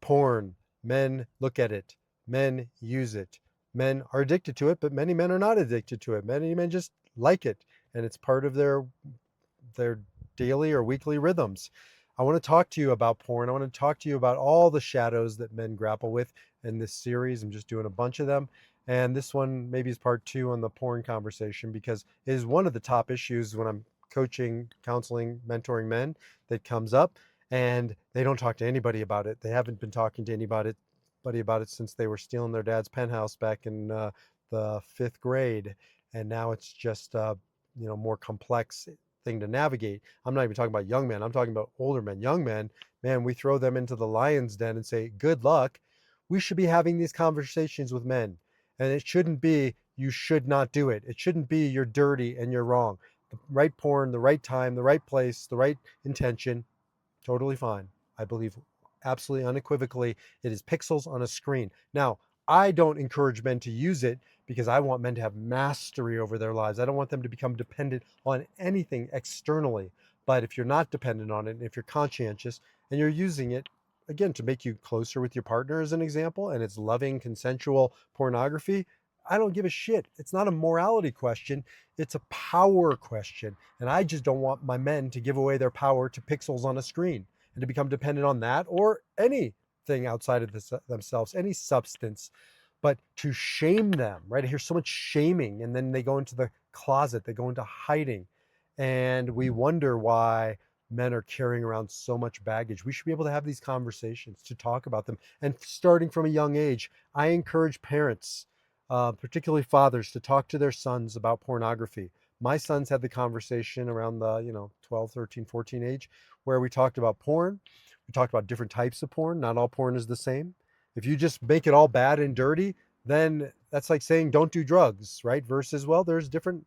Porn. Men look at it. Men use it. Men are addicted to it, but many men are not addicted to it. Many men just like it, and it's part of their daily or weekly rhythms. I want to talk to you about porn. I want to talk to you about all the shadows that men grapple with in this series. I'm just doing a bunch of them. And this one maybe is part two on the porn conversation because it is one of the top issues when I'm coaching, counseling, mentoring men that comes up, and they don't talk to anybody about it. They haven't been talking to anybody about it since they were stealing their dad's penthouse back in the fifth grade. And now it's just more complex thing to navigate. I'm not even talking about young men. I'm talking about older men. Young men, man, we throw them into the lion's den and say, good luck. We should be having these conversations with men. And it shouldn't be, you should not do it. It shouldn't be, you're dirty and you're wrong. The right porn, the right time, the right place, the right intention, totally fine. I believe absolutely unequivocally it is pixels on a screen. Now, I don't encourage men to use it because I want men to have mastery over their lives. I don't want them to become dependent on anything externally. But if you're not dependent on it, and if you're conscientious and you're using it, again, to make you closer with your partner as an example, and it's loving, consensual pornography, I don't give a shit. It's not a morality question. It's a power question. And I just don't want my men to give away their power to pixels on a screen and to become dependent on that or anything outside of themselves, any substance. But to shame them, right? I hear so much shaming, and then they go into the closet, they go into hiding. And we wonder why men are carrying around so much baggage. We should be able to have these conversations, to talk about them. And starting from a young age, I encourage parents, particularly fathers, to talk to their sons about pornography. My sons had the conversation around the 12, 13, 14 age where we talked about porn. We talked about different types of porn. Not all porn is the same. If you just make it all bad and dirty, then that's like saying don't do drugs, right? Versus, well, there's different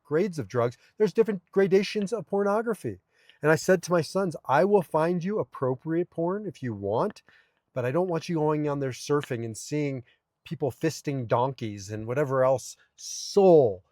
grades of drugs. There's different gradations of pornography. And I said to my sons, I will find you appropriate porn if you want, but I don't want you going on there surfing and seeing people fisting donkeys and whatever else soul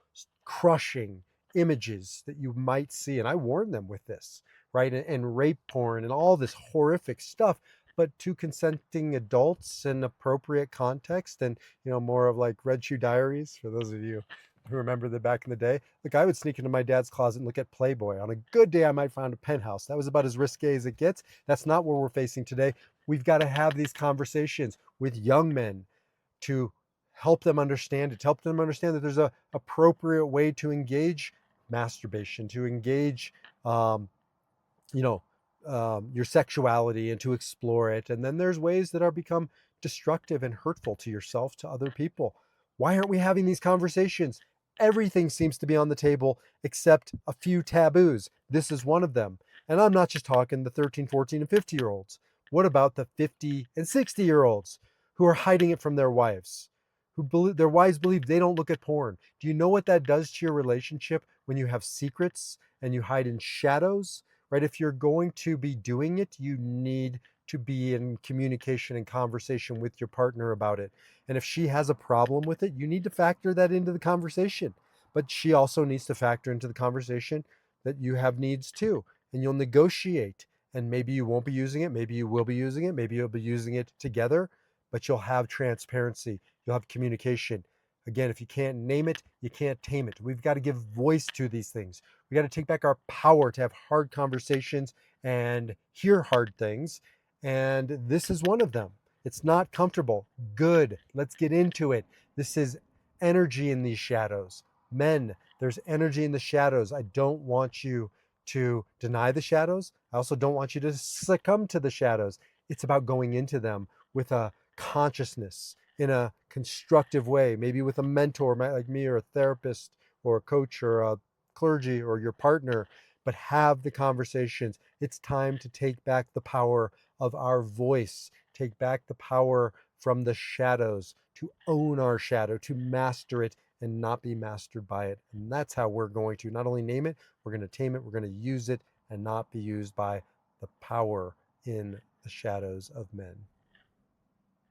crushing images that you might see. And I warn them with this, right? And rape porn and all this horrific stuff, but to consenting adults in appropriate context. And more of like Red Shoe Diaries, for those of you who remember that back in the day. Like, I would sneak into my dad's closet and look at Playboy. On a good day, I might find a penthouse. That was about as risque as it gets. That's not what we're facing today. We've got to have these conversations with young men to help them understand it, to help them understand that there's a appropriate way to engage masturbation, to engage you know, your sexuality and to explore it. And then there's ways that are become destructive and hurtful to yourself, to other people. Why aren't we having these conversations? Everything seems to be on the table except a few taboos. This is one of them. And I'm not just talking the 13, 14, and 50-year-olds. What about the 50 and 60-year-olds who are hiding it from their wives? Who believe their wives believe they don't look at porn. Do you know what that does to your relationship when you have secrets and you hide in shadows? Right? If you're going to be doing it, you need to be in communication and conversation with your partner about it. And if she has a problem with it, you need to factor that into the conversation. But she also needs to factor into the conversation that you have needs too. And you'll negotiate. And maybe you won't be using it. Maybe you will be using it. Maybe you'll be using it together. But you'll have transparency. You'll have communication. Again, if you can't name it, you can't tame it. We've got to give voice to these things. We got to take back our power to have hard conversations and hear hard things. And this is one of them. It's not comfortable. Good. Let's get into it. This is energy in these shadows. Men, there's energy in the shadows. I don't want you to deny the shadows. I also don't want you to succumb to the shadows. It's about going into them with a consciousness in a constructive way, maybe with a mentor like me or a therapist or a coach or a clergy or your partner, but have the conversations. It's time to take back the power of our voice, take back the power from the shadows, to own our shadow, to master it and not be mastered by it. And that's how we're going to not only name it, we're going to tame it, we're going to use it and not be used by the power in the shadows of men.